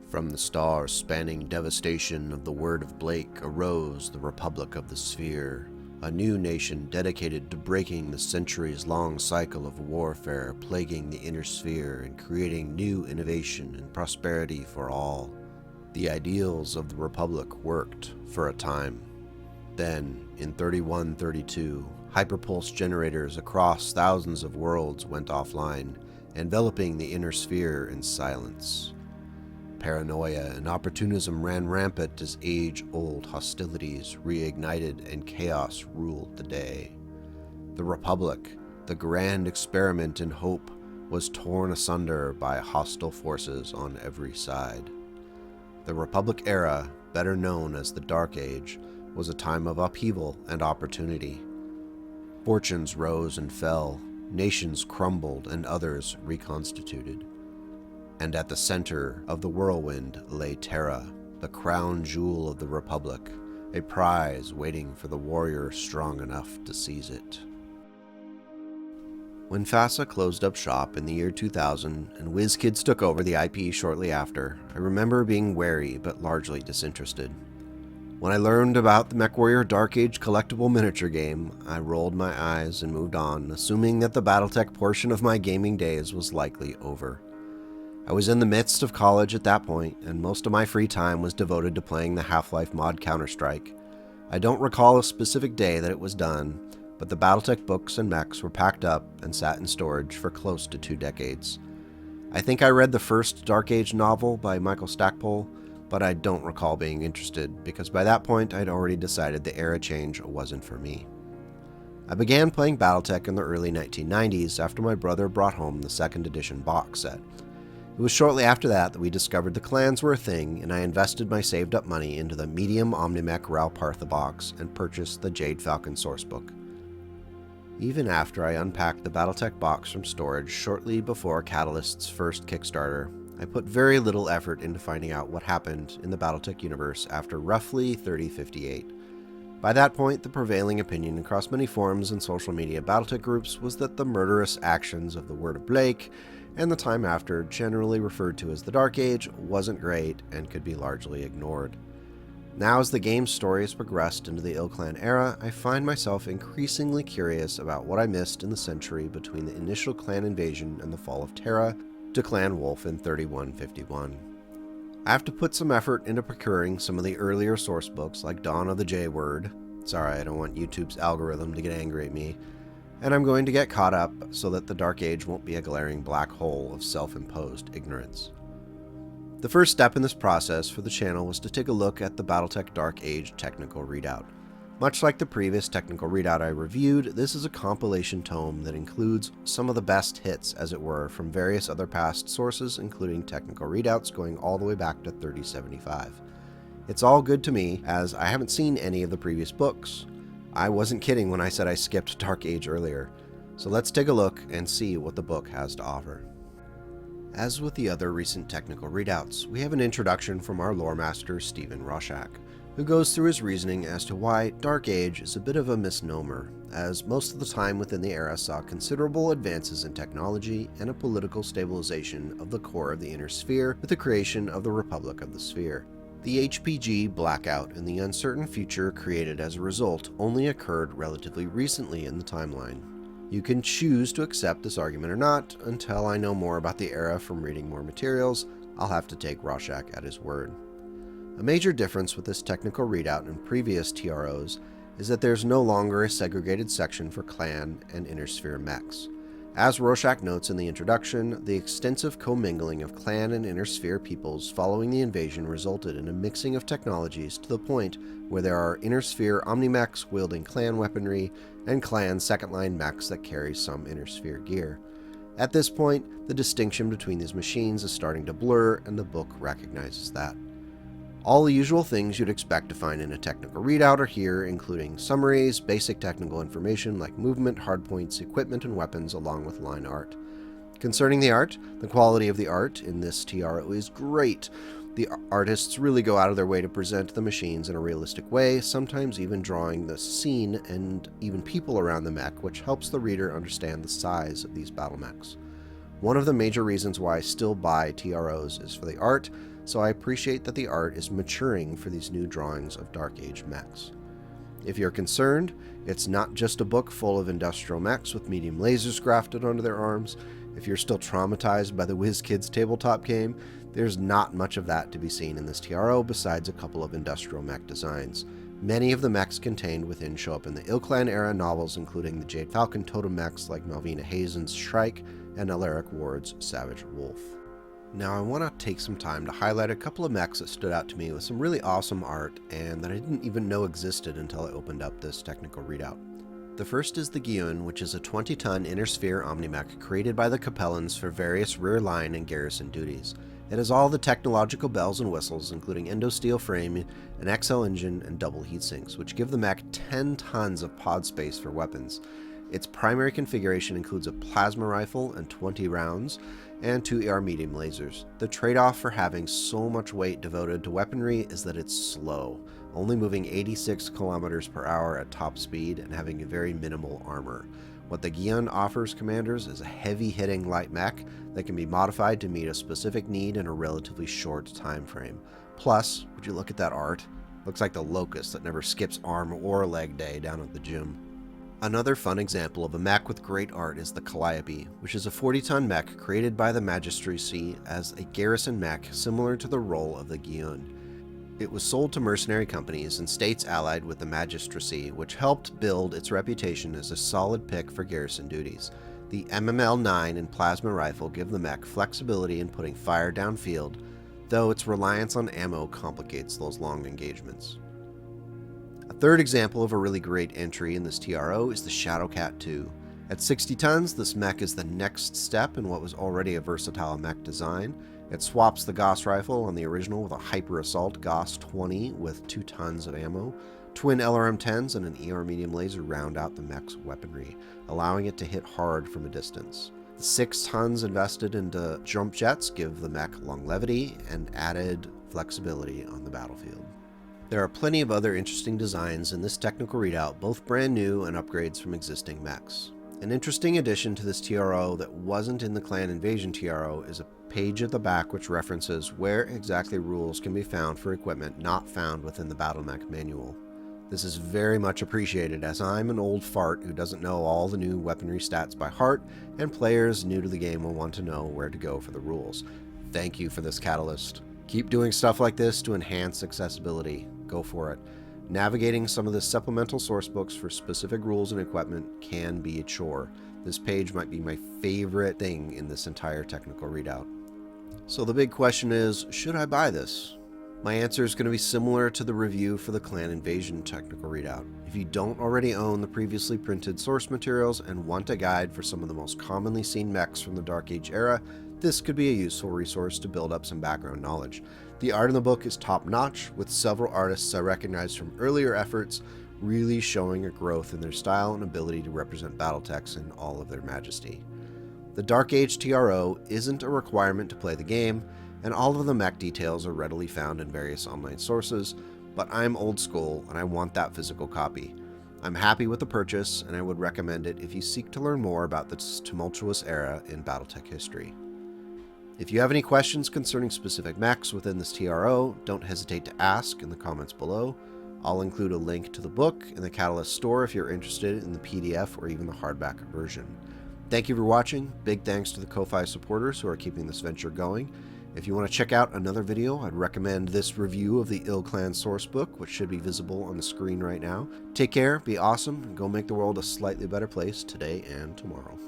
From the star-spanning devastation of the Word of Blake arose the Republic of the Sphere, a new nation dedicated to breaking the centuries-long cycle of warfare plaguing the Inner Sphere and creating new innovation and prosperity for all. The ideals of the Republic worked for a time. Then, in 3132, hyperpulse generators across thousands of worlds went offline, enveloping the Inner Sphere in silence. Paranoia and opportunism ran rampant as age-old hostilities reignited and chaos ruled the day. The Republic, the grand experiment in hope, was torn asunder by hostile forces on every side. The Republic era, better known as the Dark Age, was a time of upheaval and opportunity. Fortunes rose and fell, nations crumbled and others reconstituted. And at the center of the whirlwind lay Terra, the crown jewel of the Republic, a prize waiting for the warrior strong enough to seize it. When FASA closed up shop in the year 2000 and WizKids took over the IP shortly after, I remember being wary but largely disinterested. When I learned about the MechWarrior Dark Age collectible miniature game, I rolled my eyes and moved on, assuming that the Battletech portion of my gaming days was likely over. I was in the midst of college at that point, and most of my free time was devoted to playing the Half-Life mod Counter-Strike. I don't recall a specific day that it was done, but the Battletech books and mechs were packed up and sat in storage for close to 2 decades. I think I read the first Dark Age novel by Michael Stackpole, but I don't recall being interested, because by that point I'd already decided the era change wasn't for me. I began playing Battletech in the early 1990s after my brother brought home the 2nd edition box set. It was shortly after that we discovered the clans were a thing, and I invested my saved up money into the medium Omnimech Ral Partha box and purchased the Jade Falcon sourcebook. Even after I unpacked the Battletech box from storage shortly before Catalyst's first Kickstarter, I put very little effort into finding out what happened in the Battletech universe after roughly 3058. By that point, the prevailing opinion across many forums and social media Battletech groups was that the murderous actions of the Word of Blake and the time after, generally referred to as the Dark Age, wasn't great and could be largely ignored. Now, as the game's story has progressed into the Ill-Clan era, I find myself increasingly curious about what I missed in the century between the initial clan invasion and the fall of Terra to Clan Wolf in 3151. I have to put some effort into procuring some of the earlier source books like Dawn of the J-Word. Sorry, I don't want YouTube's algorithm to get angry at me. And I'm going to get caught up so that the Dark Age won't be a glaring black hole of self-imposed ignorance. The first step in this process for the channel was to take a look at the Battletech Dark Age Technical Readout. Much like the previous technical readout I reviewed, this is a compilation tome that includes some of the best hits, as it were, from various other past sources, including technical readouts going all the way back to 3075. It's all good to me, as I haven't seen any of the previous books. I wasn't kidding when I said I skipped Dark Age earlier, so let's take a look and see what the book has to offer. As with the other recent technical readouts, we have an introduction from our lore master Stephen Rorschach, who goes through his reasoning as to why Dark Age is a bit of a misnomer, as most of the time within the era saw considerable advances in technology and a political stabilization of the core of the Inner Sphere with the creation of the Republic of the Sphere. The HPG blackout and the uncertain future created as a result only occurred relatively recently in the timeline. You can choose to accept this argument or not. Until I know more about the era from reading more materials, I'll have to take Rorschach at his word. A major difference with this technical readout and previous TROs is that there's no longer a segregated section for clan and Inner Sphere mechs. As Rorschach notes in the introduction, the extensive commingling of clan and Inner Sphere peoples following the invasion resulted in a mixing of technologies to the point where there are Inner Sphere Omnimechs wielding clan weaponry and clan second-line mechs that carry some Inner Sphere gear. At this point, the distinction between these machines is starting to blur, and the book recognizes that. All the usual things you'd expect to find in a technical readout are here, including summaries, basic technical information like movement, hardpoints, equipment, and weapons, along with line art. Concerning the art, the quality of the art in this TRO is great. The artists really go out of their way to present the machines in a realistic way, sometimes even drawing the scene and even people around the mech, which helps the reader understand the size of these battle mechs. One of the major reasons why I still buy TROs is for the art. so I appreciate that the art is maturing for these new drawings of Dark Age mechs. If you're concerned, it's not just a book full of industrial mechs with medium lasers grafted onto their arms. If you're still traumatized by the WizKids tabletop game, there's not much of that to be seen in this TRO besides a couple of industrial mech designs. Many of the mechs contained within show up in the Ilklan era novels, including the Jade Falcon totem mechs like Malvina Hazen's Shrike and Alaric Ward's Savage Wolf. Now I want to take some time to highlight a couple of mechs that stood out to me with some really awesome art and that I didn't even know existed until I opened up this technical readout. The first is the Gyun, which is a 20-ton inner sphere omnimech created by the Capellans for various rear line and garrison duties. It has all the technological bells and whistles, including endosteel frame, an XL engine, and double heatsinks, which give the mech 10 tons of pod space for weapons. Its primary configuration includes a plasma rifle and 20 rounds, and 2 AR medium lasers. The trade-off for having so much weight devoted to weaponry is that it's slow, only moving 86 kilometers per hour at top speed and having a very minimal armor. What the Gyun offers commanders is a heavy-hitting light mech that can be modified to meet a specific need in a relatively short time frame. Plus, would you look at that art? Looks like the Locust that never skips arm or leg day down at the gym. Another fun example of a mech with great art is the Calliope, which is a 40-ton mech created by the Magistracy as a garrison mech similar to the role of the Gyun. It was sold to mercenary companies and states allied with the Magistracy, which helped build its reputation as a solid pick for garrison duties. The MML-9 and plasma rifle give the mech flexibility in putting fire downfield, though its reliance on ammo complicates those long engagements. A third example of a really great entry in this TRO is the Shadowcat 2. At 60 tons, this mech is the next step in what was already a versatile mech design. It swaps the Gauss rifle on the original with a Hyper Assault Gauss 20 with 2 tons of ammo. Twin LRM-10s and an ER medium laser round out the mech's weaponry, allowing it to hit hard from a distance. The 6 tons invested into jump jets give the mech longevity and added flexibility on the battlefield. There are plenty of other interesting designs in this technical readout, both brand new and upgrades from existing mechs. An interesting addition to this TRO that wasn't in the Clan Invasion TRO is a page at the back which references where exactly rules can be found for equipment not found within the Battletech manual. This is very much appreciated as I'm an old fart who doesn't know all the new weaponry stats by heart, and players new to the game will want to know where to go for the rules. Thank you for this catalyst. Keep doing stuff like this to enhance accessibility. Go for it. Navigating some of the supplemental sourcebooks for specific rules and equipment can be a chore. This page might be my favorite thing in this entire technical readout. So the big question is, should I buy this? My answer is going to be similar to the review for the Clan Invasion technical readout. If you don't already own the previously printed source materials and want a guide for some of the most commonly seen mechs from the Dark Age era, this could be a useful resource to build up some background knowledge. The art in the book is top-notch, with several artists I recognize from earlier efforts really showing a growth in their style and ability to represent Battletechs in all of their majesty. The Dark Age TRO isn't a requirement to play the game, and all of the mech details are readily found in various online sources, but I'm old school and I want that physical copy. I'm happy with the purchase, and I would recommend it if you seek to learn more about this tumultuous era in Battletech history. If you have any questions concerning specific mechs within this TRO, don't hesitate to ask in the comments below. I'll include a link to the book in the Catalyst store if you're interested in the PDF or even the hardback version. Thank you for watching. Big thanks to the Ko-Fi supporters who are keeping this venture going. If you want to check out another video, I'd recommend this review of the Ilklan sourcebook, which should be visible on the screen right now. Take care, be awesome, and go make the world a slightly better place today and tomorrow.